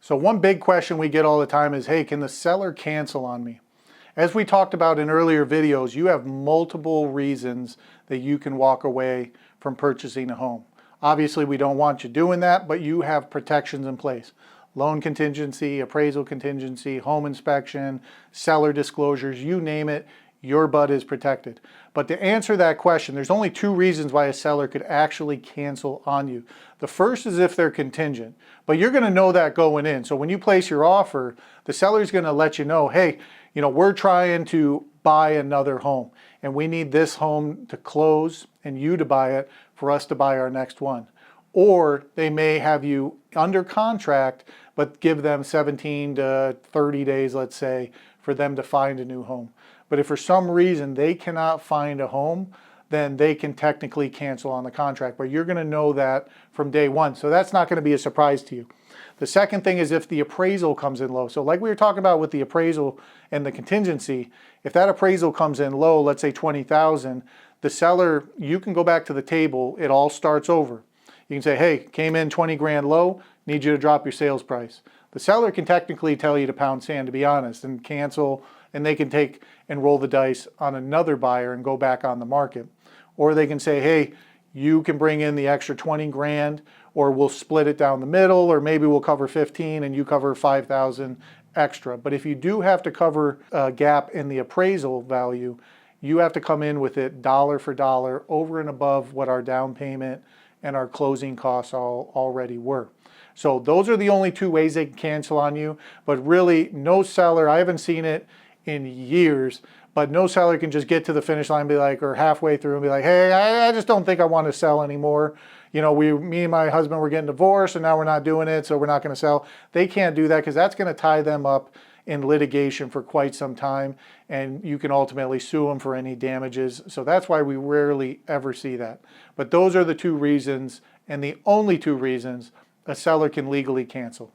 So one big question we get all the time is, hey, can the seller cancel on me? As we talked about in earlier videos, you have multiple reasons that you can walk away from purchasing a home. Obviously, we don't want you doing that, but you have protections in place. Loan contingency, appraisal contingency, home inspection, seller disclosures, you name it, your butt is protected. But to answer that question, there's only two reasons why a seller could actually cancel on you. The first is if they're contingent, but you're going to know that going in. So when you place your offer, the seller's going to let you know, hey, we're trying to buy another home and we need this home to close and you to buy it for us to buy our next one. Or they may have you under contract, but give them 17 to 30 days, let's say, for them to find a new home. But if for some reason they cannot find a home, then they can technically cancel on the contract. But you're going to know that from day one. So that's not going to be a surprise to you. The second thing is if the appraisal comes in low. So like we were talking about with the appraisal and the contingency, if that appraisal comes in low, let's say 20,000, the seller, you can go back to the table. It all starts over. You can say, hey, came in 20 grand low, need you to drop your sales price. The seller can technically tell you to pound sand, to be honest, and cancel, and they can take and roll the dice on another buyer and go back on the market. Or they can say, hey, you can bring in the extra 20 grand, or we'll split it down the middle, or maybe we'll cover 15 and you cover 5,000 extra. But if you do have to cover a gap in the appraisal value, you have to come in with it dollar for dollar over and above what our down payment and our closing costs already were. So those are the only two ways they can cancel on you. But really, no seller, I haven't seen it in years, but no seller can just get to the finish line and be like, or halfway through and be like, hey, I just don't think I want to sell anymore. Me and my husband were getting divorced and now we're not doing it, so we're not going to sell. They can't do that because that's going to tie them up in litigation for quite some time, and you can ultimately sue them for any damages. So that's why we rarely ever see that. But those are the two reasons, and the only two reasons a seller can legally cancel.